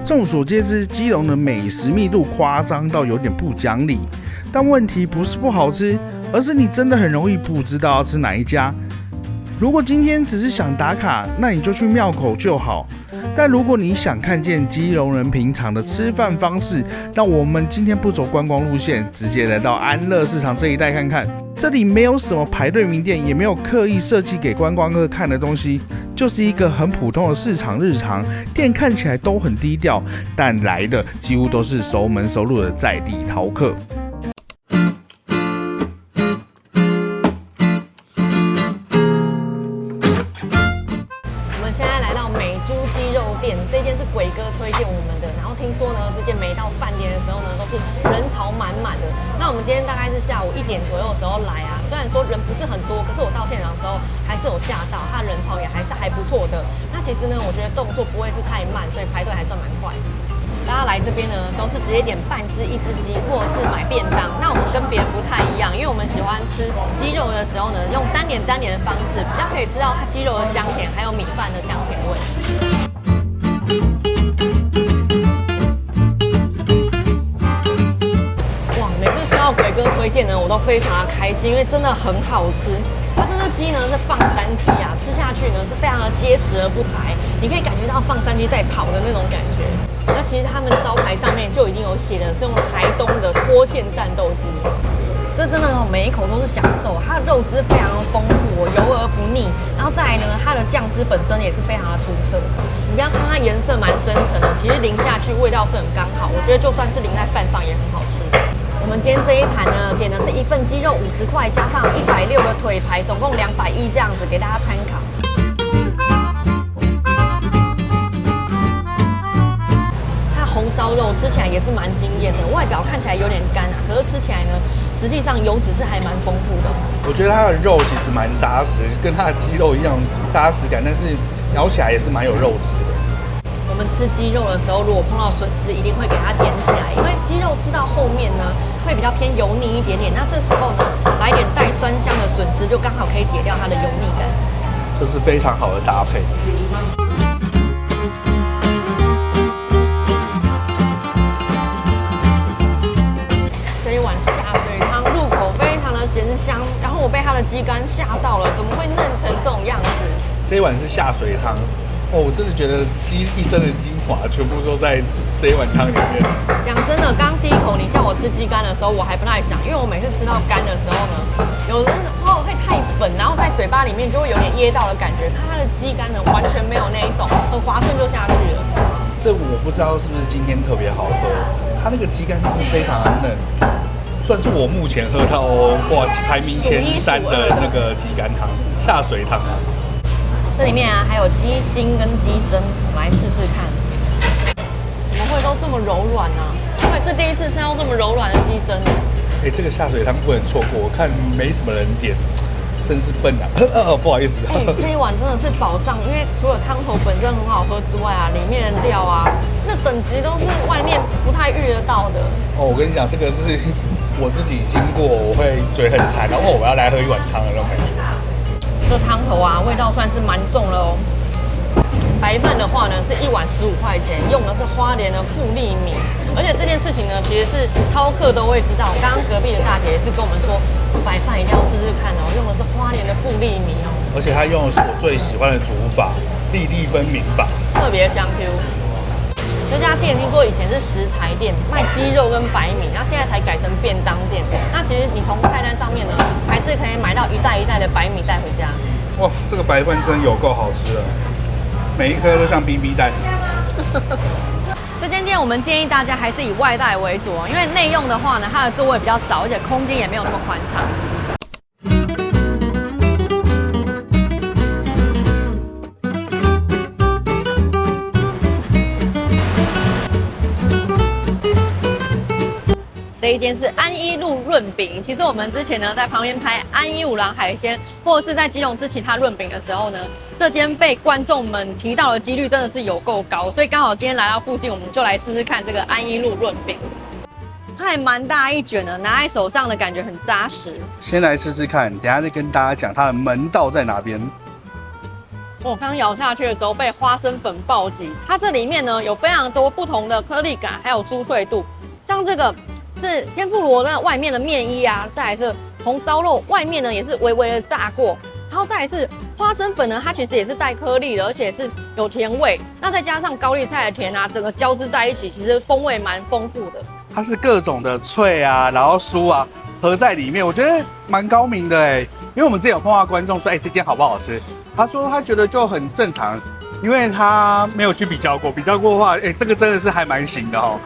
众所皆知，基隆的美食密度夸张到有点不讲理。但问题不是不好吃，而是你真的很容易不知道要吃哪一家。如果今天只是想打卡，那你就去庙口就好。但如果你想看见基隆人平常的吃饭方式，那我们今天不走观光路线，直接来到安乐市场这一带看看。这里没有什么排队名店，也没有刻意设计给观光客看的东西，就是一个很普通的市场日常。店看起来都很低调，但来的几乎都是熟门熟路的在地饕客。这间是鬼哥推荐我们的，然后听说呢，这间每到饭点的时候呢，都是人潮满满的。那我们今天大概是下午1点左右的时候来啊，虽然说人不是很多，可是我到现场的时候还是有吓到，它人潮也还是还不错的。那其实呢，我觉得动作不会是太慢，所以排队还算蛮快。大家来这边呢，都是直接点半只1只鸡，或者是买便当。那我们跟别人不太一样，因为我们喜欢吃鸡肉的时候呢，用单点的方式，比较可以吃到它鸡肉的香甜，还有米饭的香甜味。鬼哥推荐呢，我都非常的开心，因为真的很好吃。它这只鸡呢是放山鸡啊，吃下去呢是非常的结实而不柴，你可以感觉到放山鸡在跑的那种感觉。那其实他们招牌上面就已经有写了，是用台东的脱线战斗鸡。这真的每一口都是享受，它的肉汁非常的丰富，油而不腻。然后再来呢，它的酱汁本身也是非常的出色。你不要看它颜色蛮深沉的，其实淋下去味道是很刚好。我觉得就算是淋在饭上也很好吃。我们今天这一盘呢，点的是一份鸡肉50块，加上160的腿排，总共210这样子，给大家参考。它红烧肉吃起来也是蛮惊艳的，外表看起来有点干啊，可是吃起来呢，实际上油脂是还蛮丰富的。我觉得它的肉其实蛮扎实，跟它的鸡肉一样扎实感，但是咬起来也是蛮有肉质的。我们吃鸡肉的时候，如果碰到笋丝，一定会给它点起来，因为鸡肉吃到后面呢，会比较偏油腻一点点。那这时候呢，来点带酸香的笋丝，就刚好可以解掉它的油腻感。这是非常好的搭配。这一碗下水汤入口非常的咸香，然后我被它的鸡肝吓到了，怎么会嫩成这种样子？这一碗是下水汤。哦，我真的觉得鸡一生的精华全部都在这一碗汤里面。讲真的，刚第一口你叫我吃鸡肝的时候，我还不太想，因为我每次吃到肝的时候呢，有人会太粉，然后在嘴巴里面就会有点噎到的感觉。它的鸡肝呢，完全没有那一种，很滑顺就下去了。这我不知道是不是今天特别好喝，它那个鸡肝是非常的嫩，算是我目前喝到排名前3的那个鸡肝汤，下水汤啊。这里面啊还有鸡心跟鸡胗，我们来试试看。怎么会都这么柔软呢？我也是第一次吃到这么柔软的鸡胗。这个下水汤不能错过，我看没什么人点，真是笨啊！不好意思。这一碗真的是宝藏，因为除了汤头本身很好喝之外啊，里面的料啊，那等级都是外面不太遇得到的。我跟你讲，这个是我自己经过，我会嘴很馋，然后我要来喝一碗汤的那种感觉。这汤头啊，味道算是蛮重了哦。白饭的话呢，是1碗15块钱，用的是花莲的富丽米。而且这件事情呢，其实是饕客都会知道。刚刚隔壁的大姐也是跟我们说，白饭一定要试试看哦，用的是花莲的富丽米哦。而且它用的是我最喜欢的煮法，粒粒分明法，特别香 Q。这家店听说以前是食材店，卖鸡肉跟白米，然后现在才改成便当店。那其实你从菜单上面呢，还是可以买到一袋一袋的白米带回家。哇，这个白饭真有够好吃的，每一颗都像 BB 弹。这间店我们建议大家还是以外带为主哦，因为内用的话呢，它的座位比较少，而且空间也没有那么宽敞。这一间是安一路润饼，其实我们之前呢在旁边拍安一五郎海鲜，或者是在基隆吃其他润饼的时候呢，这间被观众们提到的几率真的是有够高，所以刚好今天来到附近，我们就来试试看这个安一路润饼。它还蛮大一卷的，拿在手上的感觉很扎实。先来试试看，等一下再跟大家讲它的门道在哪边。我刚咬下去的时候被花生粉暴击，它这里面呢有非常多不同的颗粒感，还有酥脆度。像这个是天妇罗的外面的面衣啊，再来是红烧肉外面呢也是微微的炸过，然后再来是花生粉呢，它其实也是带颗粒的，而且是有甜味。那再加上高丽菜的甜啊，整个交织在一起，其实风味蛮丰富的。它是各种的脆啊，然后酥啊合在里面，我觉得蛮高明的哎。因为我们之前有碰到观众说，这间好不好吃？他说他觉得就很正常，因为他没有去比较过。比较过的话，这个真的是还蛮行的哦。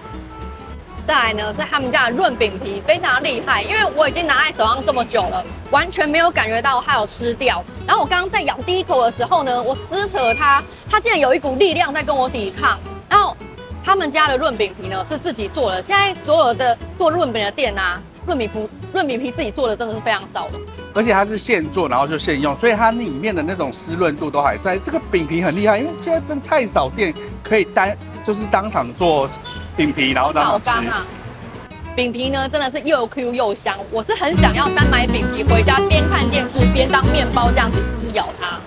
再来呢是他们家的润饼皮，非常厉害，因为我已经拿在手上这么久了，完全没有感觉到它有湿掉。然后我刚刚在咬第一口的时候呢，我撕扯它，它竟然有一股力量在跟我抵抗。然后他们家的润饼皮呢是自己做的，现在所有的做润饼的店啊，润饼皮自己做的真的是非常少的。而且它是现做，然后就现用，所以它里面的那种湿润度都还在。这个饼皮很厉害，因为现在真的太少店可以当场做饼皮，然后当场吃。饼皮呢真的是又 Q 又香，我是很想要单买饼皮回家边看电视边当面包这样子撕咬它。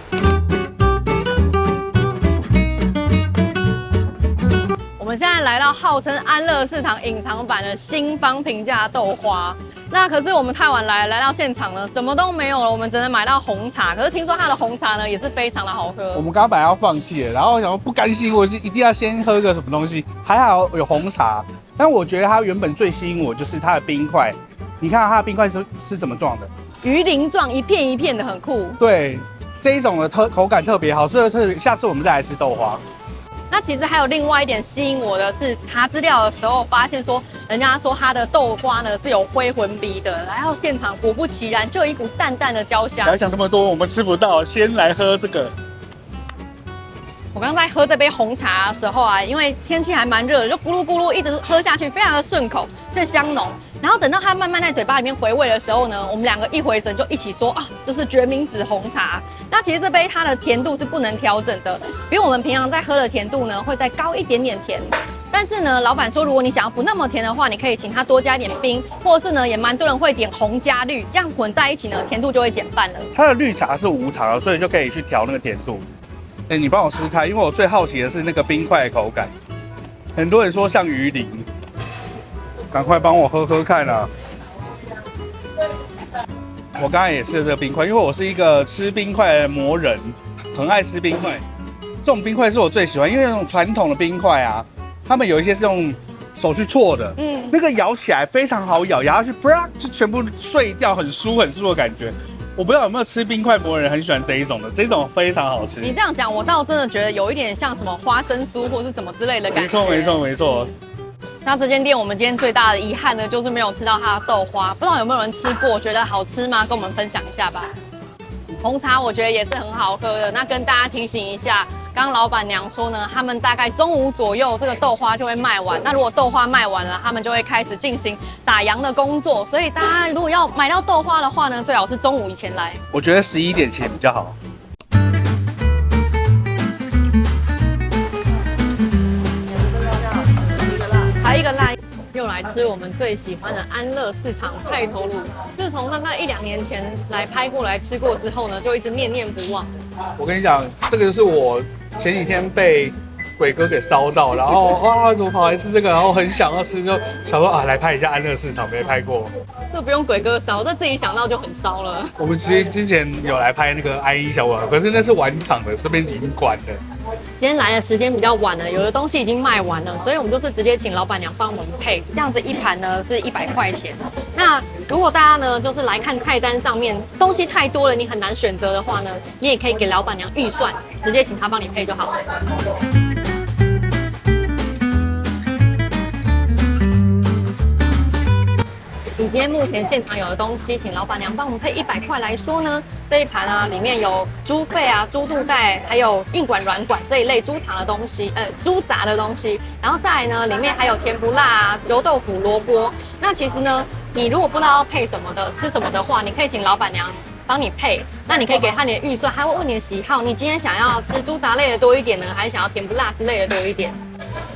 我们现在来到号称安乐市场隐藏版的新方平价豆花，那可是我们太晚来到现场了，什么都没有了，我们只能买到红茶。可是听说它的红茶呢也是非常的好喝。我们刚刚本来要放弃了，然后想说不甘心，我是一定要先喝个什么东西，还好有红茶。但我觉得它原本最吸引我就是它的冰块，你看它的冰块是怎么状的？鱼鳞状，一片一片的，很酷。对，这一种的口感特别好，所以下次我们再来吃豆花。那其实还有另外一点吸引我的是，查资料的时候发现说，人家说它的豆花呢是有灰魂鼻的，来到现场果不其然，就有一股淡淡的焦香。不要讲这么多，我们吃不到，先来喝这个。我刚刚在喝这杯红茶的时候啊，因为天气还蛮热的，就咕噜咕噜一直喝下去，非常的顺口，却香浓。然后等到它慢慢在嘴巴里面回味的时候呢，我们两个一回神就一起说啊，这是决明子红茶。那其实这杯它的甜度是不能调整的，比我们平常在喝的甜度呢会再高一点点甜。但是呢，老板说如果你想要不那么甜的话，你可以请他多加一点冰，或者是呢也蛮多人会点红加绿，这样混在一起呢，甜度就会减半了。它的绿茶是无糖的，所以就可以去调那个甜度。你帮我撕开，因为我最好奇的是那个冰块的口感。很多人说像鱼鳞，赶快帮我喝喝看啊！我刚才也吃了这个冰块，因为我是一个吃冰块的魔人，很爱吃冰块。这种冰块是我最喜欢，因为那种传统的冰块啊，他们有一些是用手去搓的，那个咬起来非常好咬，咬下去就全部碎掉，很酥的感觉。我不知道有没有吃冰块魔人很喜欢这一种的，这种非常好吃。你这样讲，我倒真的觉得有一点像什么花生酥或是什么之类的感觉。没错。那这间店我们今天最大的遗憾呢，就是没有吃到它的豆花，不知道有没有人吃过，觉得好吃吗？跟我们分享一下吧。红茶我觉得也是很好喝的，那跟大家提醒一下，刚刚老板娘说呢，他们大概中午左右这个豆花就会卖完。那如果豆花卖完了，他们就会开始进行打烊的工作。所以大家如果要买到豆花的话呢，最好是中午以前来。我觉得11点前比较好。还一个辣，又来吃我们最喜欢的安乐市场菜头卤。自从大概1-2年前来拍过来吃过之后呢，就一直念念不忘。我跟你讲，这个就是我前几天被鬼哥给烧到，然后哇，怎么跑来吃这个？然后很想要吃，就想说来拍一下安乐市场，没拍过。这不用鬼哥烧，这自己想到就很烧了。我们其实之前有来拍那个安一小馆，可是那是晚场的，这边已经关了。今天来的时间比较晚了，有的东西已经卖完了，所以我们就是直接请老板娘帮我们配，这样子一盘呢是100块钱。那如果大家呢就是来看菜单上面东西太多了，你很难选择的话呢，你也可以给老板娘预算，直接请她帮你配就好了。以今天目前现场有的东西，请老板娘帮我们配100块来说呢，这一盘啊里面有猪肺啊、猪肚带，还有硬管、软管这一类猪肠的东西，猪杂的东西。然后再来呢，里面还有甜不辣啊、油豆腐、萝卜。那其实呢，你如果不知道要配什么的、吃什么的话，你可以请老板娘帮你配。那你可以给他你的预算，还会问你的喜好，你今天想要吃猪杂类的多一点呢，还是想要甜不辣之类的多一点？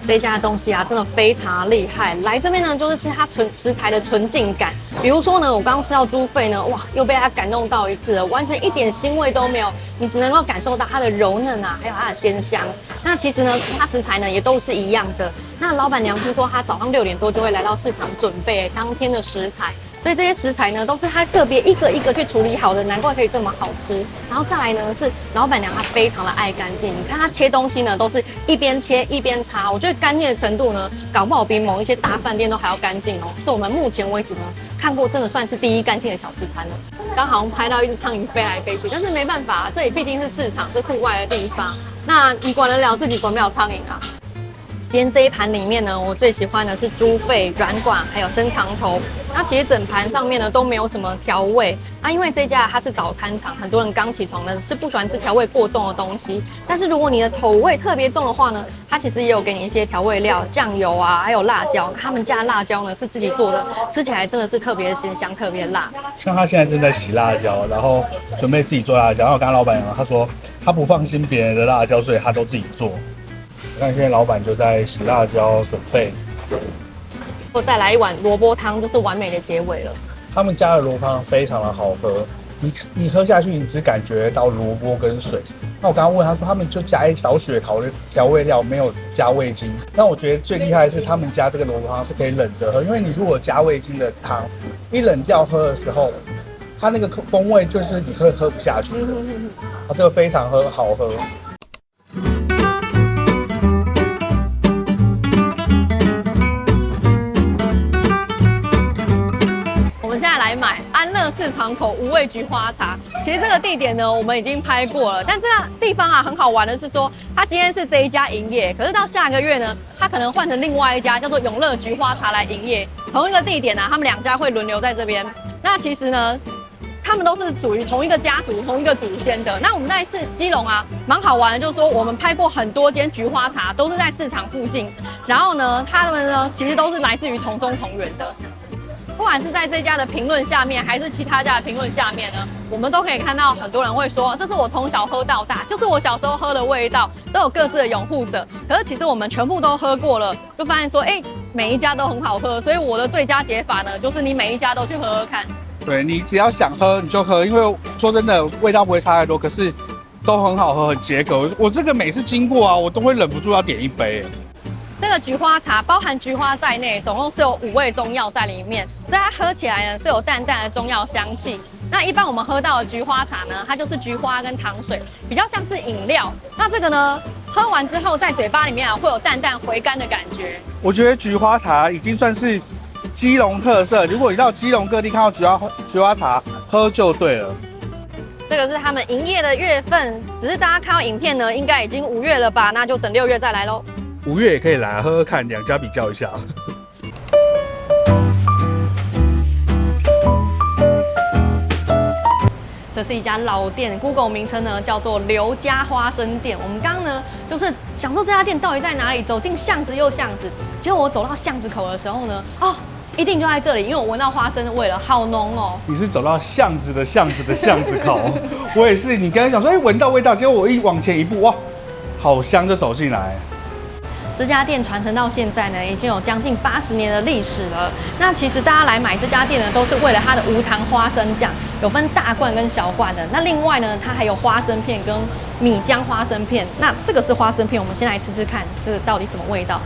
这一家的东西啊，真的非常厉害。来这边呢，就是吃它食材的纯净感。比如说呢，我刚刚吃到猪肺呢，哇，又被它感动到一次了，完全一点腥味都没有，你只能够感受到它的柔嫩啊，还有它的鲜香。那其实呢，其他食材呢也都是一样的。那老板娘听说她早上6点多就会来到市场准备当天的食材。所以这些食材呢，都是他个别一个一个去处理好的，难怪可以这么好吃。然后再来呢，是老板娘她非常的爱干净，你看她切东西呢，都是一边切一边擦，我觉得干净的程度呢，搞不好比某一些大饭店都还要干净哦。是我们目前为止呢看过真的算是第一干净的小吃摊了。刚好拍到一只苍蝇飞来飞去，但是没办法，这里毕竟是市场，是户外的地方，那你管得了自己，管不了苍蝇啊。今天这一盘里面呢，我最喜欢的是猪肺、软管还有生肠头。那其实整盘上面呢都没有什么调味啊，因为这家它是早餐场，很多人刚起床呢是不喜欢吃调味过重的东西。但是如果你的口味特别重的话呢，它其实也有给你一些调味料，酱油啊，还有辣椒。他们家的辣椒呢是自己做的，吃起来真的是特别鲜香、特别辣。像他现在正在洗辣椒，然后准备自己做辣椒。然后我刚刚老板娘他说他不放心别人的辣椒，所以他都自己做。那现在老板就在洗辣椒准备，再来一碗萝卜汤，就是完美的结尾了。他们家的萝卜汤非常的好喝，你喝下去，你只感觉到萝卜跟水。那我刚刚问他说，他们就加少许的调味料，没有加味精。那我觉得最厉害的是他们家这个萝卜汤是可以冷着喝，因为你如果加味精的汤，一冷掉喝的时候，它那个风味就是你喝不下去的。这个非常好喝。来买安乐市场口无味菊花茶。其实这个地点呢，我们已经拍过了，但这个地方啊，很好玩的是说，它今天是这一家营业，可是到下个月呢，它可能换成另外一家叫做永乐菊花茶来营业。同一个地点啊，他们2家会轮流在这边。那其实呢，他们都是属于同一个家族、同一个祖先的。那我们在基隆啊，蛮好玩的，就是说我们拍过很多间菊花茶，都是在市场附近。然后呢，他们呢，其实都是来自于同宗同源的。不管是在这家的评论下面，还是其他家的评论下面呢，我们都可以看到很多人会说，这是我从小喝到大，就是我小时候喝的味道，都有各自的拥护者。可是其实我们全部都喝过了，就发现说，每一家都很好喝。所以我的最佳解法呢，就是你每一家都去喝喝看。对，你只要想喝你就喝，因为说真的，味道不会差太多，可是都很好喝，很解渴。我这个每次经过啊，我都会忍不住要点一杯。这个菊花茶包含菊花在内，总共是有5味中药在里面，所以它喝起来呢是有淡淡的中药香气。那一般我们喝到的菊花茶呢，它就是菊花跟糖水，比较像是饮料。那这个呢，喝完之后在嘴巴里面啊会有淡淡回甘的感觉。我觉得菊花茶已经算是基隆特色，如果你到基隆各地看到菊花茶，喝就对了。这个是他们营业的月份，只是大家看到影片呢，应该已经5月了吧？那就等6月再来咯。5月也可以来喝喝看，2家比较一下。这是一家老店 ，Google 名称呢叫做刘家花生店。我们刚刚呢就是想说这家店到底在哪里，走进巷子又巷子，结果我走到巷子口的时候呢，一定就在这里，因为我闻到花生的味了，好浓哦。你是走到巷子的巷子口，我也是。你刚才想说，闻到味道，结果我一往前一步，哇，好香，就走进来。这家店传承到现在呢，已经有将近80年的历史了。那其实大家来买这家店呢，都是为了它的无糖花生酱，有分大罐跟小罐的。那另外呢，它还有花生片跟米浆花生片。那这个是花生片，我们先来吃吃看，这个到底什么味道？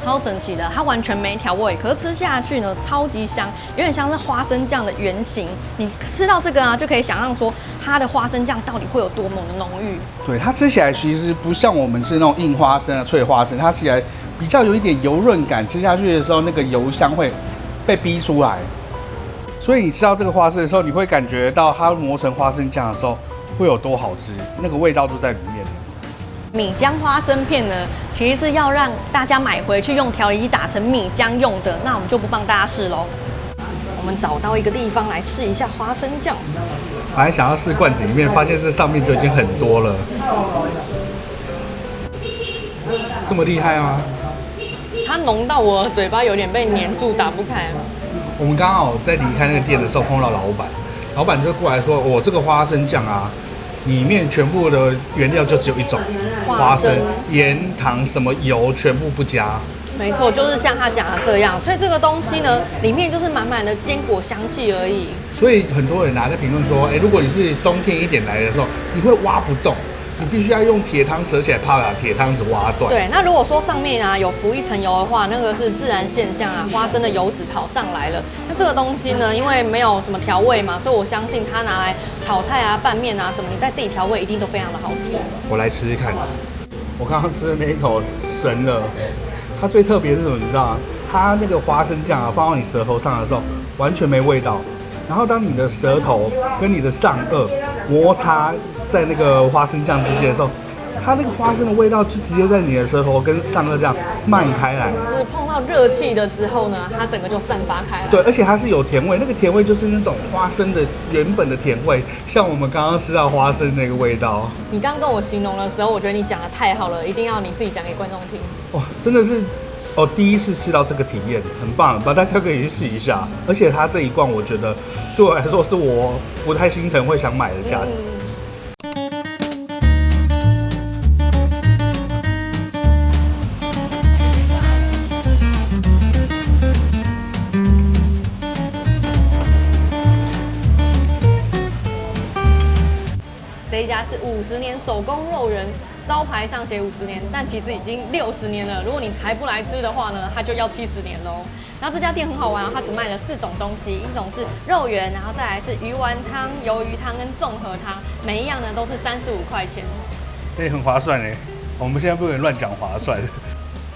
超神奇的，它完全没调味，可是吃下去呢，超级香，有点像是花生酱的原型。你吃到这个啊，就可以想象说它的花生酱到底会有多么的浓郁。对，它吃起来其实不像我们吃那种硬花生啊、脆花生，它吃起来比较有一点油润感，吃下去的时候那个油香会被逼出来。所以你吃到这个花生的时候，你会感觉到它磨成花生酱的时候会有多好吃，那个味道就在里面。米浆花生片呢，其实是要让大家买回去用调理机打成米浆用的，那我们就不帮大家试喽。我们找到一个地方来试一下花生酱。本来想要试罐子里面，发现这上面就已经很多了。这么厉害吗？它浓到我的嘴巴有点被黏住，打不开。我们刚好在离开那个店的时候碰到老板，老板就过来说：“这个花生酱啊，里面全部的原料就只有一种，花生、盐、糖什么油全部不加。没错，就是像他讲的这样，所以这个东西呢，里面就是满满的坚果香气而已。所以很多人在评论说，如果你是冬天一点来的时候，你会挖不动，你必须要用铁汤折起来，怕把铁汤子挖断。对，那如果说上面啊有浮一层油的话，那个是自然现象啊，花生的油脂跑上来了。那这个东西呢，因为没有什么调味嘛，所以我相信它拿来炒菜啊、拌面啊什么，你再自己调味一定都非常的好吃。我来吃吃看，我刚刚吃的那一口神了。它最特别是什么？你知道吗？它那个花生酱啊，放到你舌头上的时候，完全没味道。然后当你的舌头跟你的上颚摩擦在那个花生酱之间的时候，它那个花生的味道就直接在你的舌头跟上颚这样漫开来。就是碰到热气的之后呢，它整个就散发开来。对，而且它是有甜味，那个甜味就是那种花生的原本的甜味，像我们刚刚吃到花生那个味道。你刚刚跟我形容的时候，我觉得你讲的太好了，一定要你自己讲给观众听。哇，真的是。第一次吃到这个体验，很棒，大家可以去试一下。而且它这一罐，我觉得对我来说是我不太心疼会想买的价格。这一家是50年手工肉圆。招牌上写50年，但其实已经60年了。如果你还不来吃的话呢，它就要70年喽。然后这家店很好玩，它只卖了4种东西，一种是肉圆，然后再来是鱼丸汤、鱿鱼汤跟综合汤，每一样呢都是35块钱。很划算哎。我们现在不能乱讲划算。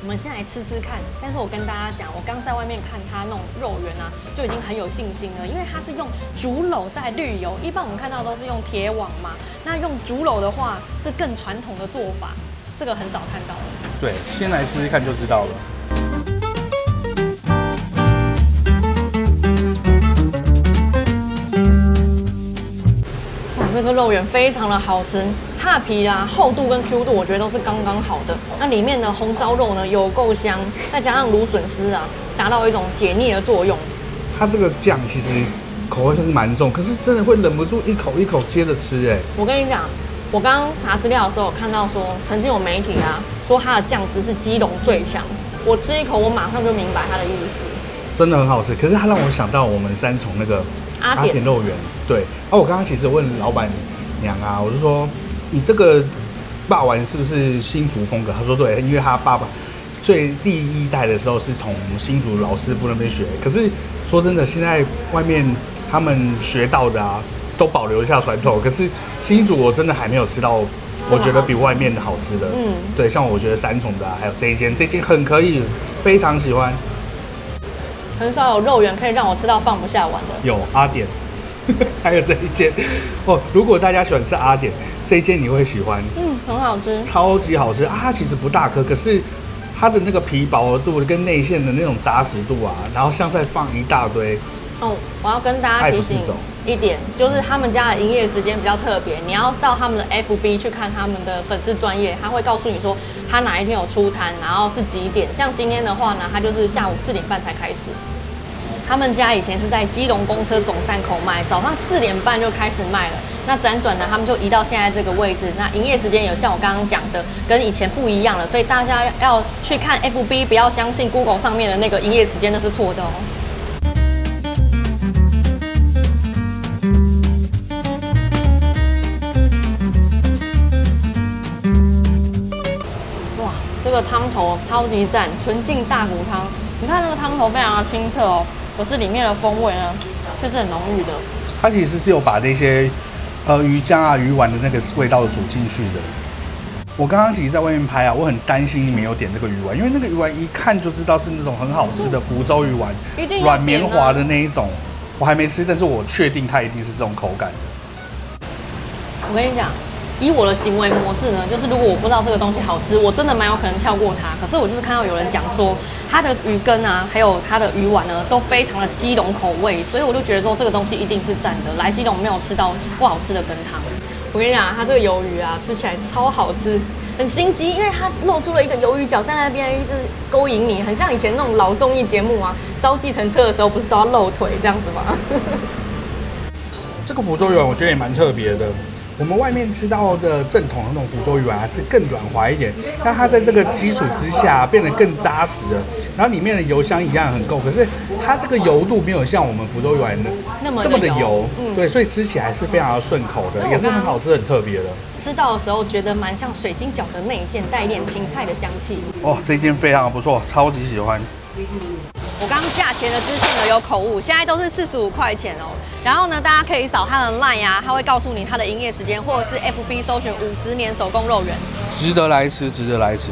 我们先来吃吃看，但是我跟大家讲，我刚在外面看它那种肉圆啊，就已经很有信心了，因为它是用竹篓在滤油，一般我们看到都是用铁网嘛，那用竹篓的话是更传统的做法，这个很少看到的。对，先来试试看就知道了。哇，这个肉圆非常的好吃。它的皮啊，厚度跟 Q 度，我觉得都是刚刚好的。那里面的红糟肉呢，有够香，再加上芦笋丝啊，达到一种解腻的作用。它这个酱其实口味算是蛮重，可是真的会忍不住一口一口接着吃哎。我跟你讲，我刚刚查资料的时候看到说，曾经有媒体啊说它的酱汁是基隆最强。我吃一口，我马上就明白它的意思。真的很好吃，可是它让我想到我们三重那个阿典肉圆。对，我刚刚其实问老板娘啊，我就说。你这个霸王是不是新竹风格？他说对，因为他爸爸第一代的时候是从新竹老师傅那边学。可是说真的，现在外面他们学到的啊，都保留下传统。可是新竹我真的还没有吃到，我觉得比外面的好吃的。对，像我觉得三重的还有这一间很可以，非常喜欢。很少有肉圆可以让我吃到放不下碗的。有阿典。还有这一间如果大家喜欢吃阿典这一间，你会喜欢，很好吃，超级好吃啊！它其实不大颗，可是它的那个皮薄度跟内馅的那种扎实度啊，然后像再放一大堆。我要跟大家提醒一点，就是他们家的营业时间比较特别，你要到他们的 FB 去看他们的粉丝专页，他会告诉你说他哪一天有出摊，然后是几点。像今天的话呢，他就是下午4点半才开始。他们家以前是在基隆公车总站口卖，早上4点半就开始卖了。那辗转呢，他们就移到现在这个位置。那营业时间有像我刚刚讲的，跟以前不一样了，所以大家要去看 FB， 不要相信 Google 上面的那个营业时间，那是错的哦。哇，这个汤头超级赞，纯净大骨汤。你看那个汤头非常的清澈哦。可是里面的风味呢，却是很浓郁的。它其实是有把那些鱼浆啊、鱼丸的那个味道煮进去的。我刚刚其实在外面拍啊，我很担心你们有点这个鱼丸，因为那个鱼丸一看就知道是那种很好吃的福州鱼丸，软绵滑的那一种。我还没吃，但是我确定它一定是这种口感的。我跟你讲。以我的行为模式呢，就是如果我不知道这个东西好吃，我真的蛮有可能跳过它。可是我就是看到有人讲说，它的鱼羹啊，还有它的鱼丸呢，都非常的基隆口味，所以我就觉得说这个东西一定是赞的。来基隆没有吃到不好吃的羹汤。我跟你讲，它这个鱿鱼啊，吃起来超好吃，很心机，因为它露出了一个鱿鱼脚在那边，一直勾引你，很像以前那种老综艺节目啊，招计程车的时候不是都要露腿这样子吗？这个福州鱼丸我觉得也蛮特别的。我们外面吃到的正统的那种福州鱼丸还是更软滑一点，但它在这个基础之下变得更扎实了。然后里面的油香一样很够，可是它这个油度没有像我们福州鱼丸这么的油，对，所以吃起来是非常的顺口的，也是很好吃、很特别的。吃到的时候觉得蛮像水晶饺的内馅，带一点芹菜的香气。哦，这间非常不错，超级喜欢。我刚刚价钱的资讯呢有口误，现在都是45块钱哦。然后呢，大家可以扫它的 LINE 啊，它会告诉你它的营业时间，或者是 FB 搜寻50年手工肉圆，值得来吃，值得来吃。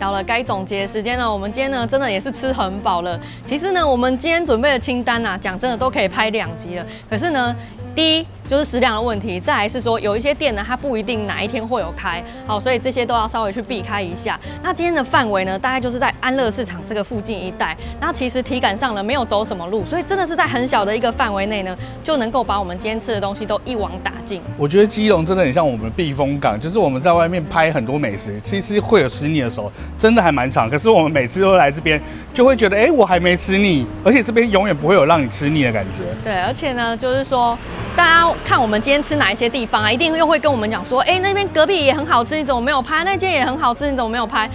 到了该总结的时间呢，我们今天呢真的也是吃很饱了。其实呢，我们今天准备的清单啊，讲真的都可以拍2集了。可是呢，第一就是食量的问题，再来是说有一些店呢，它不一定哪一天会有开，好，所以这些都要稍微去避开一下。那今天的范围呢，大概就是在安乐市场这个附近一带。那其实体感上呢，没有走什么路，所以真的是在很小的一个范围内呢，就能够把我们今天吃的东西都一网打尽。我觉得基隆真的很像我们的避风港，就是我们在外面拍很多美食，其实会有吃腻的时候，真的还蛮长。可是我们每次都来这边，就会觉得，我还没吃腻，而且这边永远不会有让你吃腻的感觉。对，而且呢，就是说，大家看我们今天吃哪一些地方啊，一定又会跟我们讲说，那边隔壁也很好吃，你怎么没有拍？那间也很好吃，你怎么没有拍？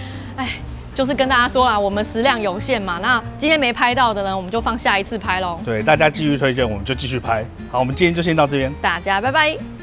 就是跟大家说啦，我们食量有限嘛，那今天没拍到的呢，我们就放下一次拍咯。对，大家继续推荐，我们就继续拍。好，我们今天就先到这边，大家拜拜。